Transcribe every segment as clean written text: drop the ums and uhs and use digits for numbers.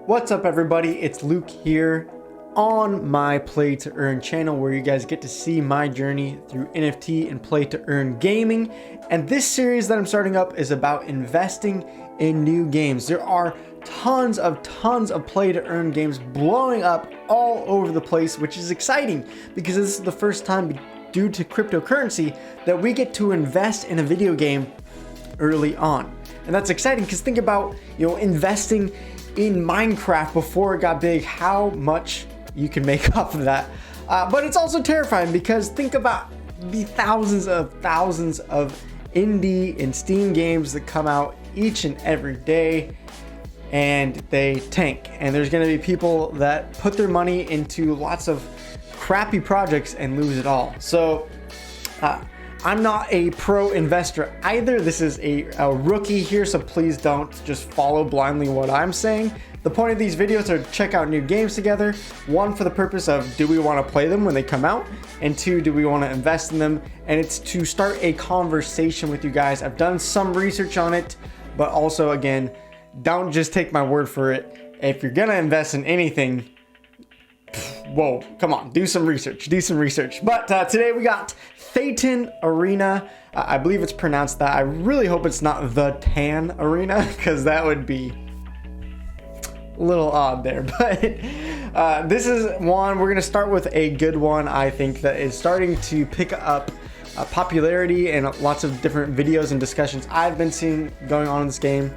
What's up everybody, it's Luke here on my Play to Earn channel where you guys get to see my journey through NFT and play to earn gaming. And this series that I'm starting up is about investing in new games. There are tons of play to earn games blowing up all over the place, which is exciting because this is the first time due to cryptocurrency that we get to invest in a video game early on. And that's exciting because think about, investing in Minecraft before it got big, how much you can make off of that. But it's also terrifying because think about the thousands of indie and Steam games that come out each and every day and they tank. And there's going to be people that put their money into lots of crappy projects and lose it all. So I'm not a pro investor either. This is a rookie here, so please don't just follow blindly what I'm saying. The point of these videos are to check out new games together. One, for the purpose of do we want to play them when they come out? And two, do we want to invest in them? And it's to start a conversation with you guys. I've done some research on it, but also again, don't just take my word for it. If you're gonna invest in anything, whoa, come on, do some research. But today we got Thetan Arena. I believe it's pronounced that. I really hope it's not the Tan Arena because that would be a little odd there. But this is one, we're going to start with a good one, I think, that is starting to pick up popularity and lots of different videos and discussions I've been seeing going on in this game.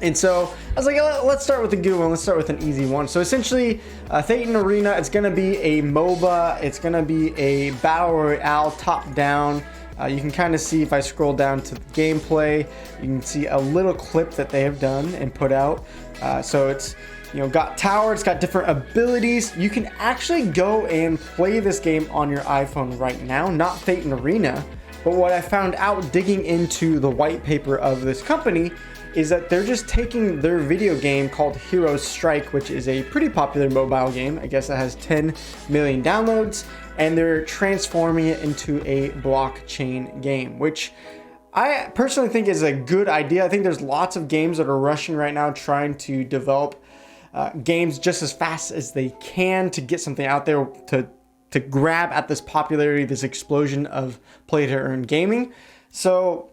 And so I was like, let's start with a good one. Let's start with an easy one. So essentially, Thetan Arena, it's going to be a MOBA. It's going to be a battle royale top down. You can kind of see if I scroll down to the gameplay, you can see a little clip that they have done and put out. So it's got tower, it's got different abilities. You can actually go and play this game on your iPhone right now, not Thetan Arena. But what I found out digging into the white paper of this company is that they're just taking their video game called Heroes Strike, which is a pretty popular mobile game. I guess it has 10 million downloads, and they're transforming it into a blockchain game, which I personally think is a good idea. I think there's lots of games that are rushing right now trying to develop games just as fast as they can to get something out there to grab at this popularity, this explosion of play to earn gaming. So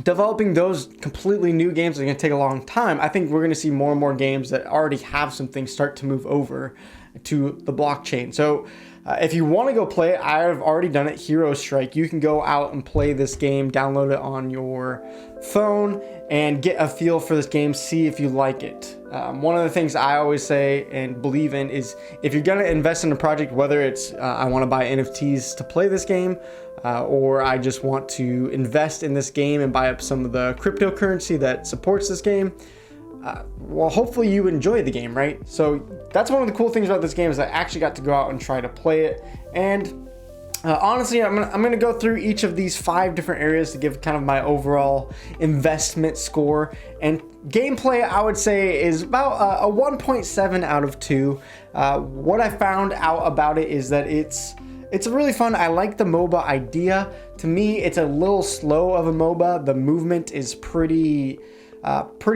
developing those completely new games is going to take a long time. I think we're going to see more and more games that already have something start to move over to the blockchain. So if you want to go play it, I've already done it, Heroes Strike. You can go out and play this game, download it on your phone, and get a feel for this game, see if you like it. One of the things I always say and believe in is if you're going to invest in a project, whether it's I want to buy NFTs to play this game, or I just want to invest in this game and buy up some of the cryptocurrency that supports this game, well, hopefully you enjoy the game, right? So that's one of the cool things about this game is I actually got to go out and try to play it. And honestly, I'm gonna go through each of these 5 different areas to give kind of my overall investment score. And gameplay, I would say, is about a 1.7 out of 2. What I found out about it is that it's really fun. I like the MOBA idea. To me, it's a little slow of a MOBA. The movement is pretty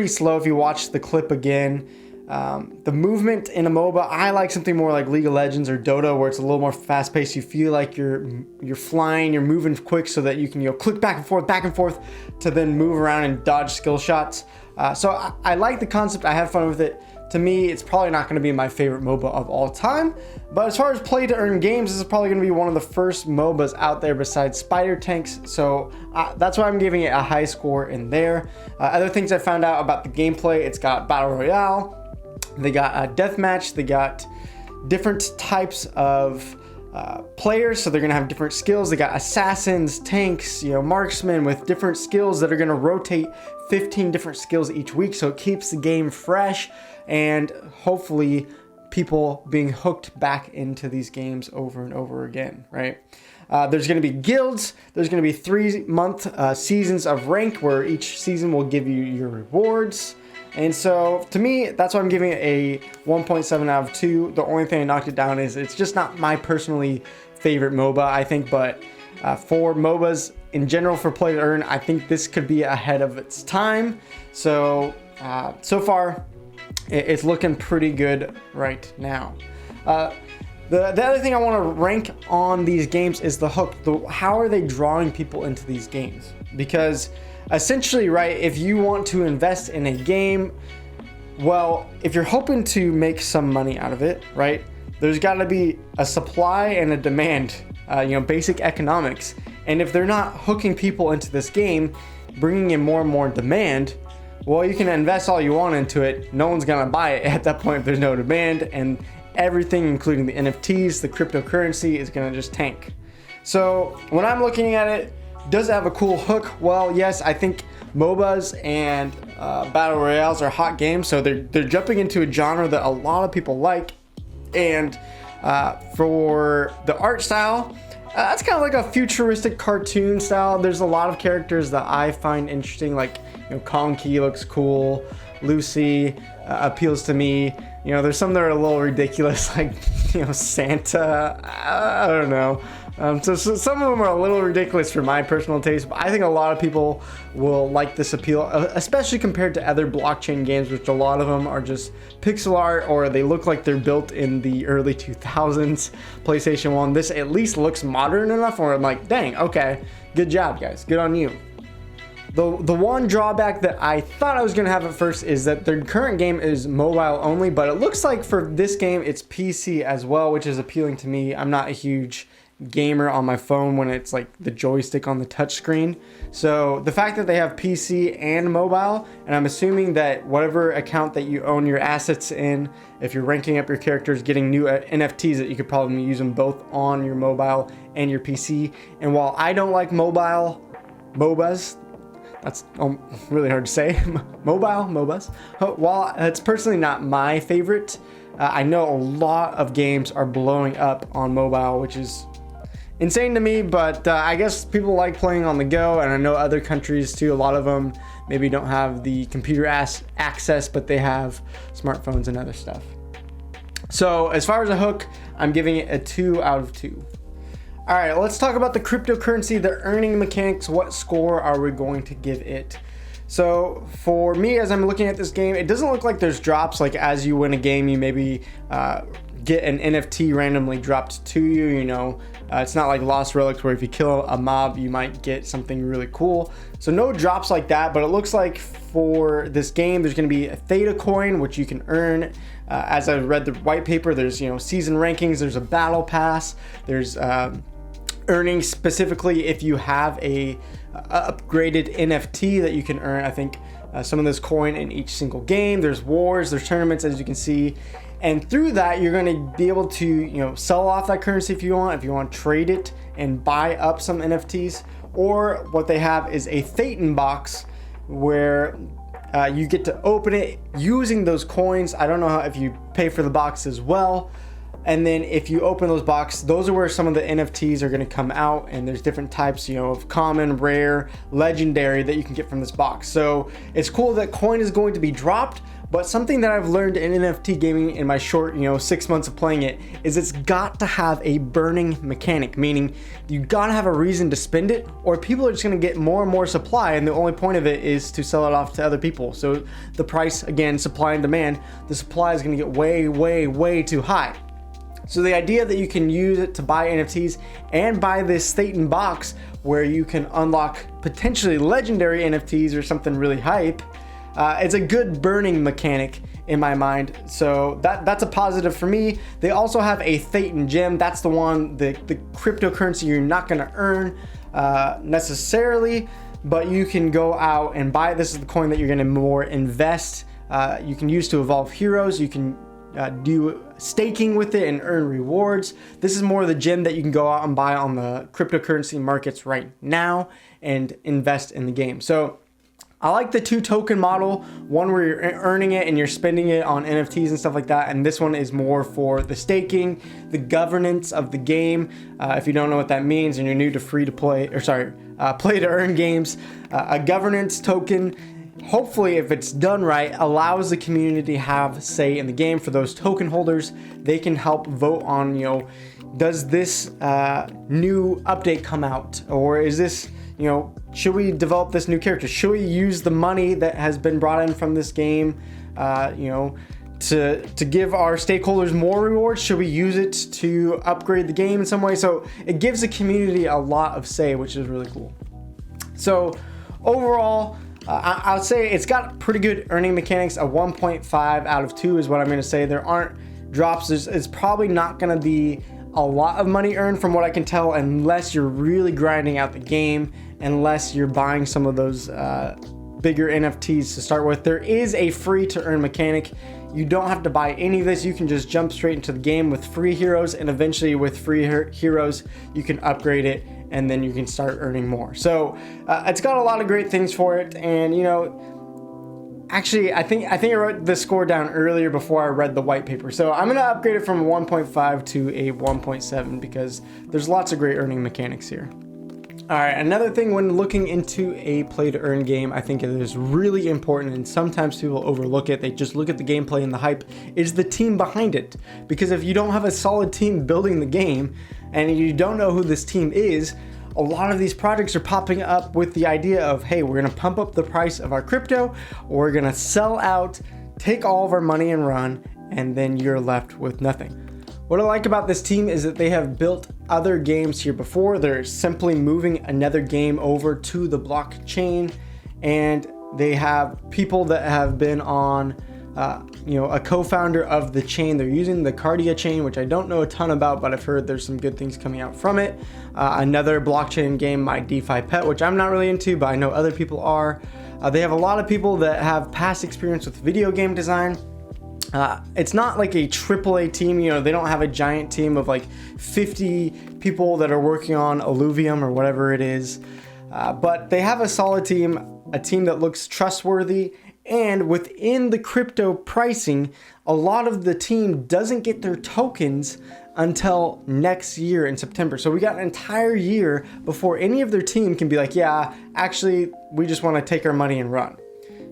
slow if you watch the clip again. The movement in a MOBA, I like something more like League of Legends or Dota where it's a little more fast-paced. You feel like you're flying, you're moving quick so that you can click back and forth to then move around and dodge skill shots. So I like the concept. I had fun with it. To me, it's probably not going to be my favorite MOBA of all time, but as far as play to earn games, this is probably going to be one of the first MOBAs out there besides Spider Tanks, so that's why I'm giving it a high score in there. Other things I found out about the gameplay, it's got Battle Royale, they got a deathmatch, they got different types of players, so they're gonna have different skills. They got assassins, tanks, marksmen with different skills that are gonna rotate 15 different skills each week, so it keeps the game fresh and hopefully people being hooked back into these games over and over again, right? There's going to be guilds. There's going to be 3-month seasons of rank where each season will give you your rewards. And so to me, that's why I'm giving it a 1.7 out of 2. The only thing I knocked it down is it's just not my personally favorite MOBA, I think, but for MOBAs in general for play to earn, I think this could be ahead of its time. So so far it's looking pretty good right now. The other thing I want to rank on these games is the hook. How are they drawing people into these games? Because essentially, right, if you want to invest in a game, well, if you're hoping to make some money out of it, right, there's got to be a supply and a demand, basic economics. And if they're not hooking people into this game, bringing in more and more demand, well, you can invest all you want into it. No one's going to buy it at that point if there's no demand. And everything, including the NFTs, the cryptocurrency, is going to just tank. So when I'm looking at it, does it have a cool hook? Well, yes, I think MOBAs and battle royales are hot games, so they're jumping into a genre that a lot of people like. And for the art style, that's kind of like a futuristic cartoon style. There's a lot of characters that I find interesting, like Conky looks cool, Lucy appeals to me. There's some that are a little ridiculous, like Santa. I don't know. So some of them are a little ridiculous for my personal taste, but I think a lot of people will like this appeal, especially compared to other blockchain games, which a lot of them are just pixel art or they look like they're built in the early 2000s PlayStation 1. This at least looks modern enough where I'm like, dang, okay, good job, guys. Good on you. The one drawback that I thought I was going to have at first is that their current game is mobile only, but it looks like for this game it's PC as well, which is appealing to me. I'm not a huge gamer on my phone when it's like the joystick on the touchscreen. So the fact that they have PC and mobile, and I'm assuming that whatever account that you own your assets in, if you're ranking up your characters, getting new NFTs, that you could probably use them both on your mobile and your PC. And while I don't like MOBAs, that's really hard to say. MOBAs. While it's personally not my favorite, I know a lot of games are blowing up on mobile, which is insane to me, but I guess people like playing on the go, and I know other countries too, a lot of them maybe don't have the computer access, but they have smartphones and other stuff. So as far as a hook, I'm giving it a 2 out of 2. All right, let's talk about the cryptocurrency, the earning mechanics. What score are we going to give it? So for me, as I'm looking at this game, it doesn't look like there's drops. Like as you win a game, you maybe get an NFT randomly dropped to you. It's not like Lost Relics where if you kill a mob, you might get something really cool. So no drops like that, but it looks like for this game, there's going to be a Theta coin, which you can earn. As I read the white paper, there's season rankings, there's a battle pass, there's earnings specifically if you have a upgraded NFT that you can earn. I think some of this coin in each single game. There's wars, there's tournaments, as you can see. And through that, you're going to be able to, sell off that currency if you want to trade it and buy up some NFTs. Or what they have is a Thetan box where you get to open it using those coins. I don't know if you pay for the box as well. And then if you open those boxes, those are where some of the NFTs are going to come out, and there's different types, of common, rare, legendary that you can get from this box. So it's cool that coin is going to be dropped, but something that I've learned in NFT gaming in my short, 6 months of playing it, is it's got to have a burning mechanic, meaning you got to have a reason to spend it, or people are just going to get more and more supply, and the only point of it is to sell it off to other people. So the price, again, supply and demand, the supply is going to get way, way, way too high. So the idea that you can use it to buy NFTs and buy this Thetan box where you can unlock potentially legendary NFTs or something really hype, it's a good burning mechanic in my mind. So that's a positive for me. They also have a Thetan gem. That's the one, the cryptocurrency you're not going to earn necessarily, but you can go out and buy. This is the coin that you're going to more invest. You can use to evolve heroes. You can do staking with it and earn rewards. This is more of the gem that you can go out and buy on the cryptocurrency markets right now and invest in the game. So I like the 2 token model, one where you're earning it and you're spending it on NFTs and stuff like that, and this one is more for the staking, the governance of the game. If you don't know what that means and you're new to play to earn games, a governance token, hopefully, if it's done right, allows the community to have say in the game. For those token holders, they can help vote on, does this new update come out? Or is this, should we develop this new character? Should we use the money that has been brought in from this game, to give our stakeholders more rewards? Should we use it to upgrade the game in some way? So it gives the community a lot of say, which is really cool. So overall, I would say it's got pretty good earning mechanics. A 1.5 out of 2 is what I'm going to say. There aren't drops. It's probably not going to be a lot of money earned from what I can tell, unless you're really grinding out the game, unless you're buying some of those bigger NFTs to start with. There is a free to earn mechanic. You don't have to buy any of this. You can just jump straight into the game with free heroes, and eventually with free heroes, you can upgrade it and then you can start earning more. So it's got a lot of great things for it. And you know, actually, I think I wrote the score down earlier before I read the white paper. So I'm gonna upgrade it from a 1.5 to a 1.7 because there's lots of great earning mechanics here. All right, another thing when looking into a play to earn game, I think it is really important, and sometimes people overlook it. They just look at the gameplay and the hype, is the team behind it. Because if you don't have a solid team building the game and you don't know who this team is, a lot of these projects are popping up with the idea of, hey, we're gonna pump up the price of our crypto, or we're gonna sell out, take all of our money and run, and then you're left with nothing. What I like about this team is that they have built other games here before. They're simply moving another game over to the blockchain, and they have people that have been on, a co-founder of the chain. They're using the Cardia chain, which I don't know a ton about, but I've heard there's some good things coming out from it. Another blockchain game, My DeFi Pet, which I'm not really into, but I know other people are. They have a lot of people that have past experience with video game design. It's not like a AAA team, they don't have a giant team of like 50 people that are working on Illuvium or whatever it is. But they have a solid team, a team that looks trustworthy, and within the crypto pricing, a lot of the team doesn't get their tokens until next year in September. So we got an entire year before any of their team can be like, yeah, actually, we just want to take our money and run.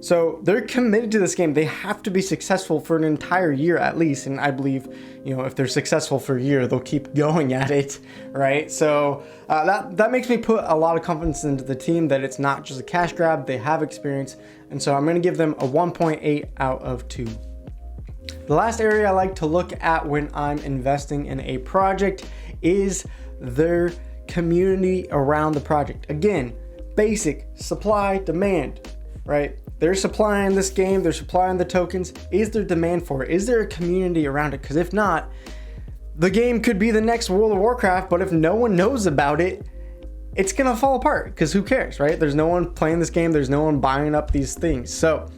So they're committed to this game. They have to be successful for an entire year at least. And I believe, if they're successful for a year, they'll keep going at it, right? So that makes me put a lot of confidence into the team that it's not just a cash grab. They have experience. And so I'm going to give them a 1.8 out of 2. The last area I like to look at when I'm investing in a project is their community around the project. Again, basic supply, demand, right? They're supplying this game, they're supplying the tokens. Is there demand for it? Is there a community around it? Because if not, the game could be the next World of Warcraft, but if no one knows about it, it's gonna fall apart, because who cares, right? There's no one playing this game, there's no one buying up these things. So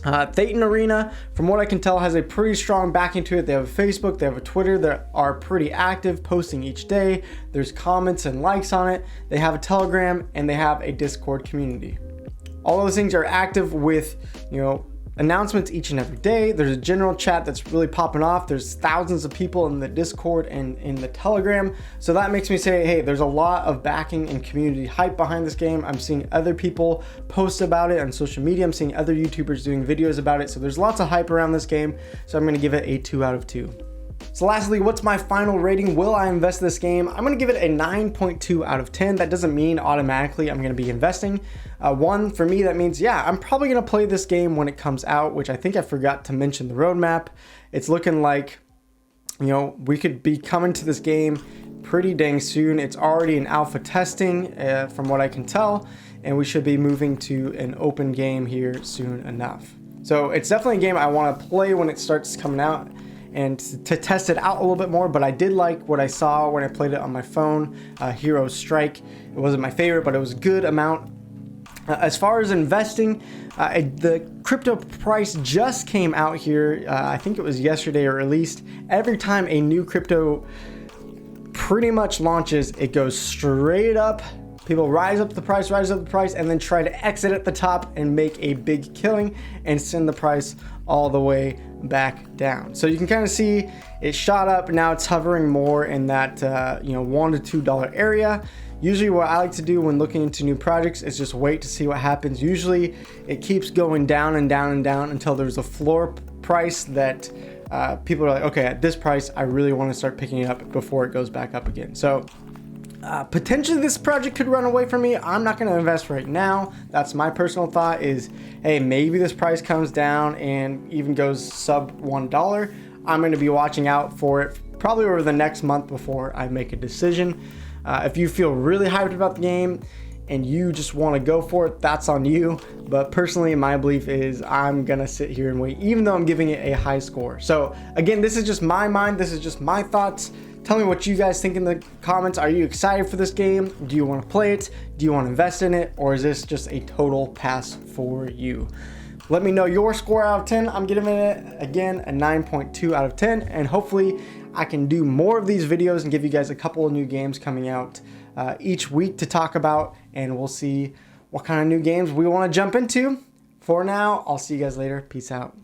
Thetan Arena, from what I can tell, has a pretty strong backing to it. They have a Facebook, they have a Twitter that are pretty active, posting each day. There's comments and likes on it. They have a Telegram, and they have a Discord community. All those things are active with, announcements each and every day. There's a general chat that's really popping off. There's thousands of people in the Discord and in the Telegram. So that makes me say, hey, there's a lot of backing and community hype behind this game. I'm seeing other people post about it on social media. I'm seeing other YouTubers doing videos about it. So there's lots of hype around this game. So I'm going to give it a 2 out of 2. So lastly, what's my final rating? Will I invest in this game? I'm going to give it a 9.2 out of 10. That doesn't mean automatically I'm going to be investing. One, for me, that means, yeah, I'm probably going to play this game when it comes out, which I think I forgot to mention the roadmap. It's looking like, we could be coming to this game pretty dang soon. It's already in alpha testing from what I can tell, and we should be moving to an open game here soon enough. So it's definitely a game I want to play when it starts coming out, and to test it out a little bit more. But I did like what I saw when I played it on my phone, Hero Strike. It wasn't my favorite, but it was a good amount. As far as investing, the crypto price just came out here. I think it was yesterday or released. Every time a new crypto pretty much launches, it goes straight up. People rise up the price, and then try to exit at the top and make a big killing and send the price all the way back down. So you can kind of see it shot up. Now it's hovering more in that $1 to $2 area. Usually what I like to do when looking into new projects is just wait to see what happens. Usually it keeps going down and down and down until there's a floor price that people are like, okay, at this price I really want to start picking it up before it goes back up again. So Potentially this project could run away from me. I'm not going to invest right now. That's my personal thought is, hey, maybe this price comes down and even goes sub $1. I'm going to be watching out for it probably over the next month before I make a decision. If you feel really hyped about the game and you just want to go for it, that's on you. But personally, my belief is I'm going to sit here and wait, even though I'm giving it a high score. So again, this is just my mind. This is just my thoughts. Tell me what you guys think in the comments. Are you excited for this game? Do you want to play it? Do you want to invest in it? Or is this just a total pass for you? Let me know your score out of 10. I'm giving it, again, a 9.2 out of 10. And hopefully I can do more of these videos and give you guys a couple of new games coming out each week to talk about. And we'll see what kind of new games we want to jump into. For now, I'll see you guys later. Peace out.